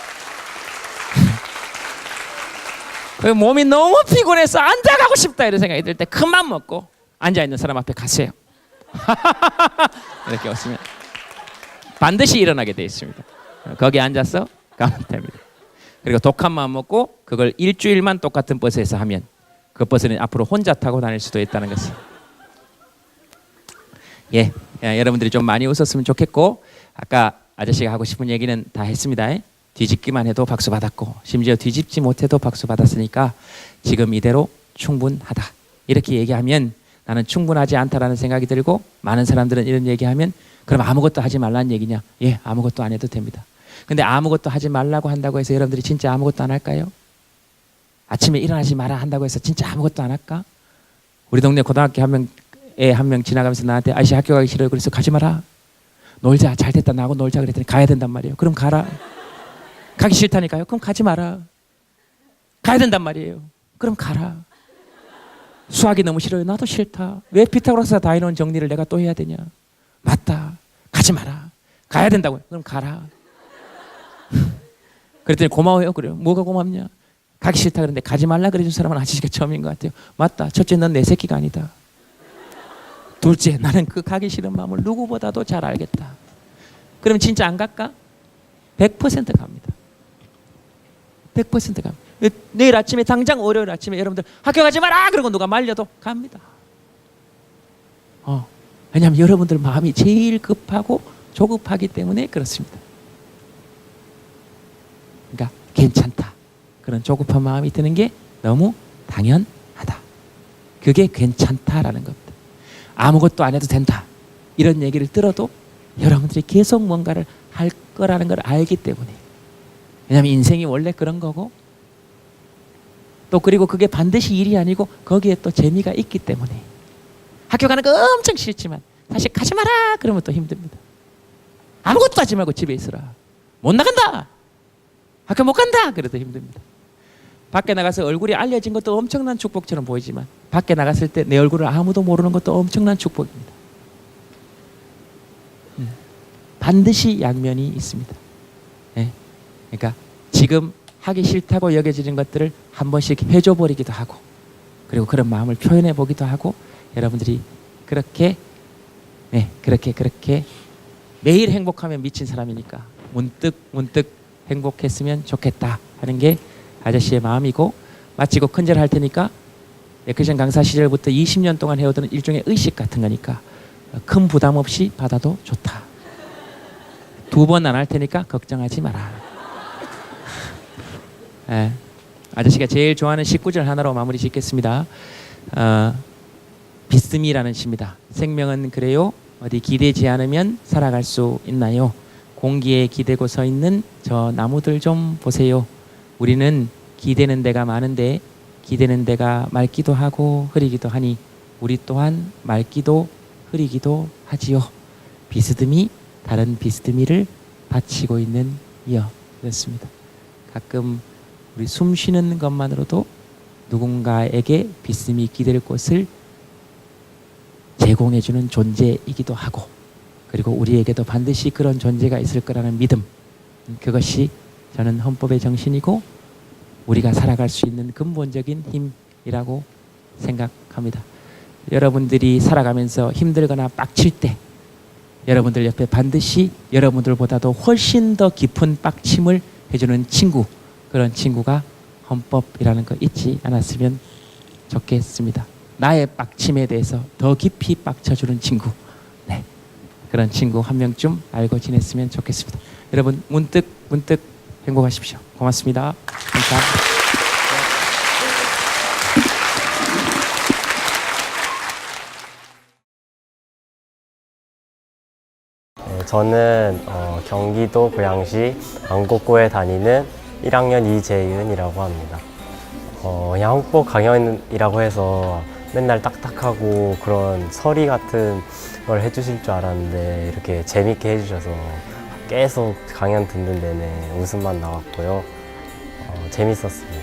몸이 너무 피곤해서 앉아가고 싶다 이런 생각이 들 때 큰 맘 먹고 앉아있는 사람 앞에 가세요. 이렇게 웃으면 반드시 일어나게 되어 있습니다. 거기 앉아서 가면 됩니다. 그리고 독한 마음 먹고 그걸 일주일만 똑같은 버스에서 하면 그 버스는 앞으로 혼자 타고 다닐 수도 있다는 것을. 예, 여러분들이 좀 많이 웃었으면 좋겠고, 아까 아저씨가 하고 싶은 얘기는 다 했습니다. 뒤집기만 해도 박수 받았고 심지어 뒤집지 못해도 박수 받았으니까 지금 이대로 충분하다 이렇게 얘기하면 나는 충분하지 않다라는 생각이 들고, 많은 사람들은 이런 얘기하면 그럼 아무것도 하지 말라는 얘기냐? 예, 아무것도 안 해도 됩니다. 근데 아무것도 하지 말라고 한다고 해서 여러분들이 진짜 아무것도 안 할까요? 아침에 일어나지 마라 한다고 해서 진짜 아무것도 안 할까? 우리 동네 고등학교 한 명 지나가면서 나한테 아저씨 학교 가기 싫어요. 그래서 가지 마라. 놀자. 잘 됐다. 나하고 놀자 그랬더니 가야 된단 말이에요. 그럼 가라. 가기 싫다니까요. 그럼 가지 마라. 가야 된단 말이에요. 그럼 가라. 수학이 너무 싫어요. 나도 싫다. 왜 피타고라스가 다 해놓은 정리를 내가 또 해야 되냐? 맞다. 가지 마라. 가야 된다고요. 그럼 가라. 그랬더니 고마워요. 그래요. 뭐가 고맙냐? 가기 싫다 그랬는데 가지 말라 그래준 사람은 아저씨가 처음인 것 같아요. 맞다. 첫째, 넌 내 새끼가 아니다. 둘째, 나는 그 가기 싫은 마음을 누구보다도 잘 알겠다. 그럼 진짜 안 갈까? 100% 갑니다. 100% 갑니다. 내일 아침에 당장 월요일 아침에 여러분들 학교 가지 마라 그러고 누가 말려도 갑니다. 왜냐하면 여러분들 마음이 제일 급하고 조급하기 때문에 그렇습니다. 그러니까 괜찮다. 그런 조급한 마음이 드는 게 너무 당연하다. 그게 괜찮다라는 겁니다. 아무것도 안 해도 된다. 이런 얘기를 들어도 여러분들이 계속 뭔가를 할 거라는 걸 알기 때문에. 왜냐하면 인생이 원래 그런 거고, 또 그리고 그게 반드시 일이 아니고 거기에 또 재미가 있기 때문에. 학교 가는 거 엄청 싫지만 사실 가지 마라 그러면 또 힘듭니다. 아무것도 하지 말고 집에 있으라. 못 나간다. 학교 못 간다. 그래도 힘듭니다. 밖에 나가서 얼굴이 알려진 것도 엄청난 축복처럼 보이지만 밖에 나갔을 때 내 얼굴을 아무도 모르는 것도 엄청난 축복입니다. 반드시 양면이 있습니다. 네. 그러니까 지금 하기 싫다고 여겨지는 것들을 한 번씩 해줘 버리기도 하고, 그리고 그런 마음을 표현해 보기도 하고, 여러분들이 그렇게 매일 행복하면 미친 사람이니까 문득 행복했으면 좋겠다 하는 게 아저씨의 마음이고, 마치고 큰절할 테니까 에크션 강사 시절부터 20년 동안 해오던 일종의 의식 같은 거니까 큰 부담 없이 받아도 좋다. 2번 안 할 테니까 걱정하지 마라. 아저씨가 제일 좋아하는 19절 하나로 마무리 짓겠습니다. 비스미라는 시입니다. 생명은 그래요. 어디 기대지 않으면 살아갈 수 있나요? 공기에 기대고 서 있는 저 나무들 좀 보세요. 우리는 기대는 데가 많은데 기대는 데가 맑기도 하고 흐리기도 하니 우리 또한 맑기도 흐리기도 하지요. 비스듬히 다른 비스듬히를 바치고 있는 이여. 그렇습니다. 가끔 우리 숨 쉬는 것만으로도 누군가에게 비스듬히 기댈 곳을 제공해주는 존재이기도 하고, 그리고 우리에게도 반드시 그런 존재가 있을 거라는 믿음, 그것이 저는 헌법의 정신이고 우리가 살아갈 수 있는 근본적인 힘이라고 생각합니다. 여러분들이 살아가면서 힘들거나 빡칠 때 여러분들 옆에 반드시 여러분들보다도 훨씬 더 깊은 빡침을 해주는 친구, 그런 친구가 헌법이라는 거 잊지 않았으면 좋겠습니다. 나의 빡침에 대해서 더 깊이 빡쳐주는 친구, 네, 그런 친구 한 명쯤 알고 지냈으면 좋겠습니다. 여러분 문득 행복하십시오. 고맙습니다. 감사합니다. 네, 저는 경기도 고양시 안곡고에 다니는 1학년 이재윤이라고 합니다. 그냥 헌법 강연이라고 해서 맨날 딱딱하고 그런 서리 같은 걸 해주실 줄 알았는데 이렇게 재밌게 해주셔서 계속 강연 듣는 내내 웃음만 나왔고요. 재밌었습니다.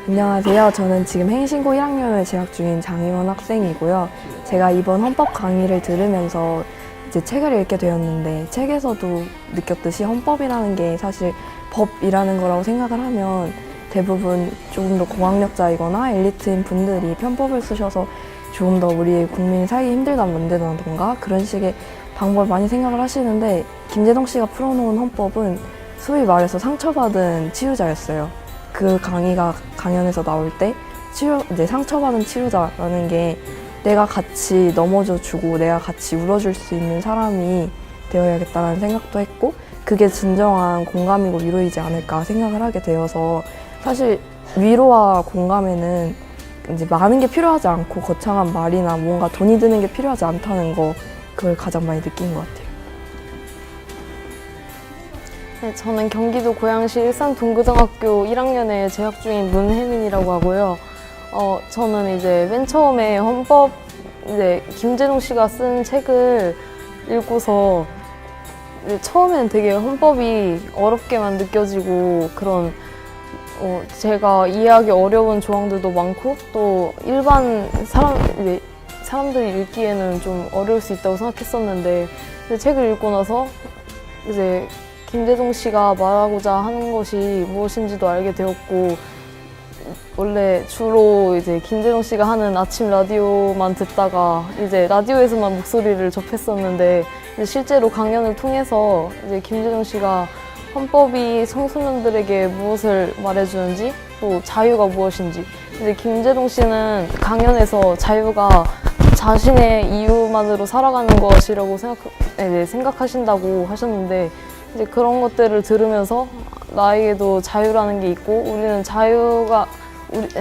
안녕하세요. 저는 지금 행신고 1학년을 재학 중인 장희원 학생이고요. 제가 이번 헌법 강의를 들으면서 이제 책을 읽게 되었는데, 책에서도 느꼈듯이 헌법이라는 게 사실 법이라는 거라고 생각을 하면 대부분 조금 더 고학력자이거나 엘리트인 분들이 편법을 쓰셔서 조금 더 우리 국민이 살기 힘들다 만든다던가 그런 식의 방법을 많이 생각을 하시는데, 김재동 씨가 풀어놓은 헌법은 소위 말해서 상처받은 치유자였어요. 그 강연에서 나올 때 이제 상처받은 치료자라는 게 내가 같이 넘어져 주고 내가 같이 울어줄 수 있는 사람이 되어야겠다는 생각도 했고, 그게 진정한 공감이고 위로이지 않을까 생각을 하게 되어서, 사실 위로와 공감에는 이제 많은 게 필요하지 않고 거창한 말이나 뭔가 돈이 드는 게 필요하지 않다는 거, 그걸 가장 많이 느낀 것 같아요. 네, 저는 경기도 고양시 일산동고등학교 1학년에 재학 중인 문혜민이라고 하고요. 저는 이제 맨 처음에 헌법, 이제 김재동 씨가 쓴 책을 읽고서 처음에는 되게 헌법이 어렵게만 느껴지고 그런 제가 이해하기 어려운 조항들도 많고 또 일반 사람들이 읽기에는 좀 어려울 수 있다고 생각했었는데, 이제 책을 읽고 나서 이제 김재동 씨가 말하고자 하는 것이 무엇인지도 알게 되었고, 원래 주로 이제 김재동 씨가 하는 아침 라디오만 듣다가 이제 라디오에서만 목소리를 접했었는데, 이제 실제로 강연을 통해서 이제 김재동 씨가 헌법이 청소년들에게 무엇을 말해주는지, 또 자유가 무엇인지, 이제 김재동 씨는 강연에서 자유가 자신의 이유만으로 살아가는 것이라고 생각하신다고 하셨는데, 이제 그런 것들을 들으면서 나에게도 자유라는 게 있고, 우리는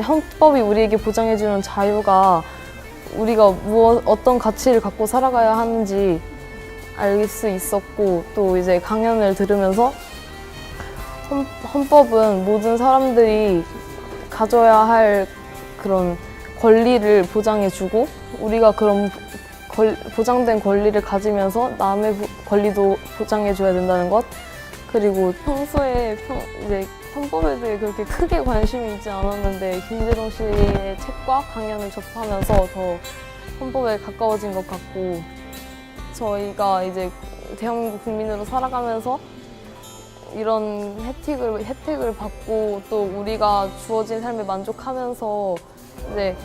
헌법이 우리에게 보장해주는 자유가 우리가 어떤 가치를 갖고 살아가야 하는지 알 수 있었고, 또 이제 강연을 들으면서 헌법은 모든 사람들이 가져야 할 그런 권리를 보장해주고, 우리가 그런 보장된 권리를 가지면서 남의 권리도 보장해줘야 된다는 것, 그리고 평소에 이제 헌법에 대해 그렇게 크게 관심이 있지 않았는데 김재동 씨의 책과 강연을 접하면서 더 헌법에 가까워진 것 같고, 저희가 이제 대한민국 국민으로 살아가면서 이런 혜택을 받고 또 우리가 주어진 삶에 만족하면서 이제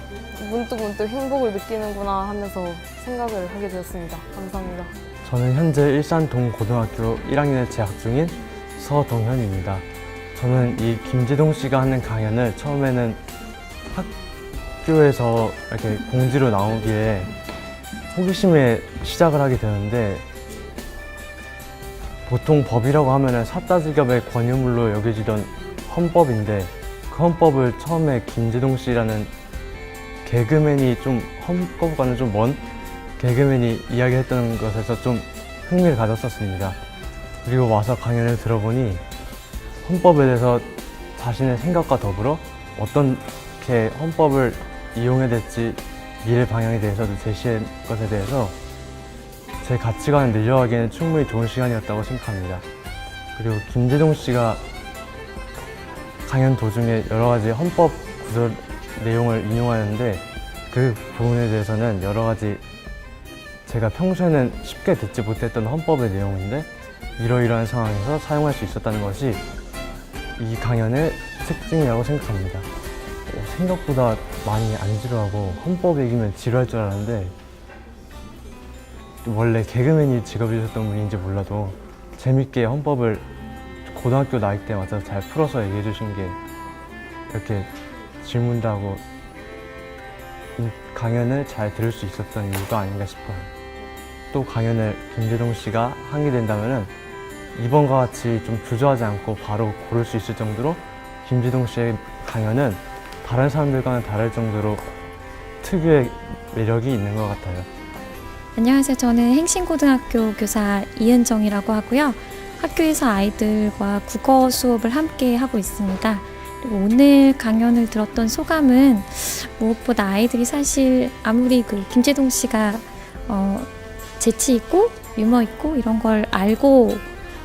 문득 행복을 느끼는구나 하면서 생각을 하게 되었습니다. 감사합니다. 저는 현재 일산동고등학교 1학년에 재학 중인 서동현입니다. 저는 이 김재동 씨가 하는 강연을 처음에는 학교에서 이렇게 공지로 나오기에 호기심에 시작을 하게 되는데, 보통 법이라고 하면은 사따지갑의 권유물로 여겨지던 헌법인데, 그 헌법을 처음에 김재동 씨라는 개그맨이 좀 헌법과는 좀 먼 개그맨이 이야기했던 것에서 좀 흥미를 가졌었습니다. 그리고 와서 강연을 들어보니 헌법에 대해서 자신의 생각과 더불어 어떻게 헌법을 이용해야 될지 미래 방향에 대해서도 제시한 것에 대해서 제 가치관을 늘려가기에는 충분히 좋은 시간이었다고 생각합니다. 그리고 김재동 씨가 강연 도중에 여러 가지 헌법 구조 내용을 인용하는데, 그 부분에 대해서는 여러 가지 제가 평소에는 쉽게 듣지 못했던 헌법의 내용인데 이러이러한 상황에서 사용할 수 있었다는 것이 이 강연의 특징이라고 생각합니다. 생각보다 많이 안 지루하고 헌법 얘기면 지루할 줄 알았는데 원래 개그맨이 직업이셨던 분인지 몰라도 재밌게 헌법을 고등학교 나이 때 맞춰서 잘 풀어서 얘기해 주신 게 이렇게 질문도 하고 이 강연을 잘 들을 수 있었던 이유가 아닌가 싶어요. 또 강연을 김재동 씨가 하게 된다면은 이번과 같이 좀 주저하지 않고 바로 고를 수 있을 정도로 김재동 씨의 강연은 다른 사람들과는 다를 정도로 특유의 매력이 있는 것 같아요. 안녕하세요. 저는 행신고등학교 교사 이은정이라고 하고요. 학교에서 아이들과 국어 수업을 함께 하고 있습니다. 그리고 오늘 강연을 들었던 소감은 무엇보다 아이들이 사실 아무리 그 김재동 씨가 재치 있고 유머 있고 이런 걸 알고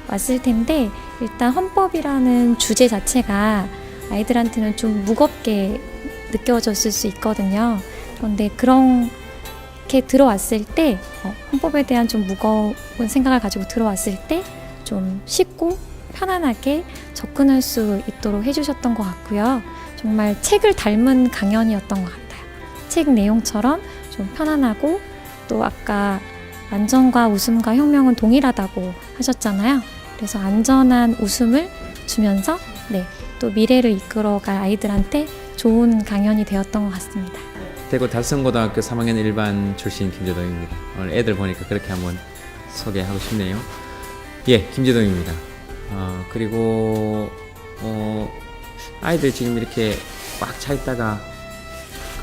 왔을 텐데 일단 헌법이라는 주제 자체가 아이들한테는 좀 무겁게 느껴졌을 수 있거든요. 그런데 그렇게 들어왔을 때 헌법에 대한 좀 무거운 생각을 가지고 들어왔을 때 좀 쉽고 편안하게 접근할 수 있도록 해주셨던 것 같고요. 정말 책을 닮은 강연이었던 것 같아요. 책 내용처럼 좀 편안하고 또 아까 안전과 웃음과 혁명은 동일하다고 하셨잖아요. 그래서 안전한 웃음을 주면서 또 미래를 이끌어갈 아이들한테 좋은 강연이 되었던 것 같습니다. 대구 달성고등학교 3학년 1반 출신 김재동입니다. 오늘 애들 보니까 그렇게 한번 소개하고 싶네요. 예, 김재동입니다. 그리고 아이들 지금 이렇게 꽉 차 있다가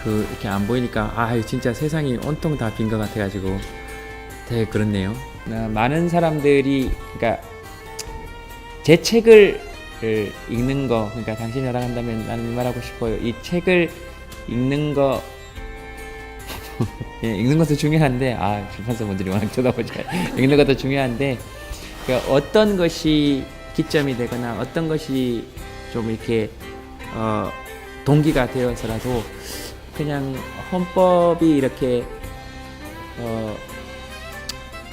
이렇게 안 보이니까 진짜 세상이 온통 다 빈 것 같아가지고 되게 그렇네요. 많은 사람들이 그러니까 제 책을 읽는 거, 그러니까 당신이 허락한다면 나는 말하고 싶어요. 이 책을 읽는 거 예, 읽는 것도 중요한데 출판사분들이 워낙 쳐다보지 읽는 것도 중요한데 그러니까 어떤 것이 기점이 되거나 어떤 것이 좀 이렇게 동기가 되어서라도 그냥 헌법이 이렇게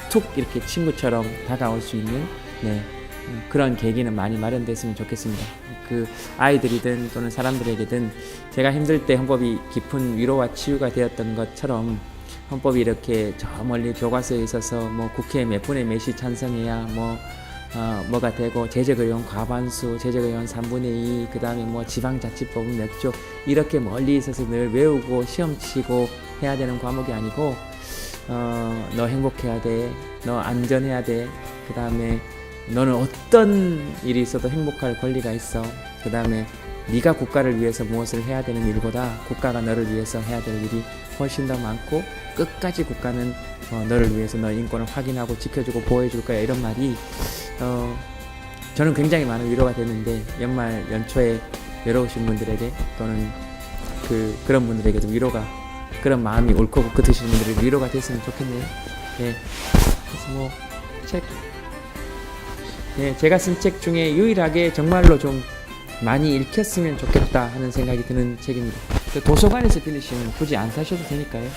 툭 이렇게 친구처럼 다가올 수 있는 그런 계기는 많이 마련됐으면 좋겠습니다. 그 아이들이든 또는 사람들에게든 제가 힘들 때 헌법이 깊은 위로와 치유가 되었던 것처럼 헌법이 이렇게 저 멀리 교과서에 있어서 뭐 국회 몇 분의 몇이 찬성해야 뭐가 되고 제적의원 과반수, 제적의원 3분의 2, 그 다음에 뭐 지방자치법은 몇 조 이렇게 멀리 있어서 늘 외우고 시험 치고 해야 되는 과목이 아니고 너 행복해야 돼, 너 안전해야 돼, 그 다음에 너는 어떤 일이 있어도 행복할 권리가 있어, 그 다음에 네가 국가를 위해서 무엇을 해야 되는 일보다 국가가 너를 위해서 해야 될 일이 훨씬 더 많고 끝까지 국가는 너를 위해서 너의 인권을 확인하고 지켜주고 보호해줄 거야, 이런 말이 저는 굉장히 많은 위로가 됐는데 연초에 외로우신 분들에게 또는 그런 분들에게도 위로가, 그런 마음이 옳고 그트신 분들에게 위로가 됐으면 좋겠네요. 예. 그래서 제가 쓴 책 중에 유일하게 정말로 좀 많이 읽혔으면 좋겠다 하는 생각이 드는 책입니다. 도서관에서 빌리시면 굳이 안 사셔도 되니까요.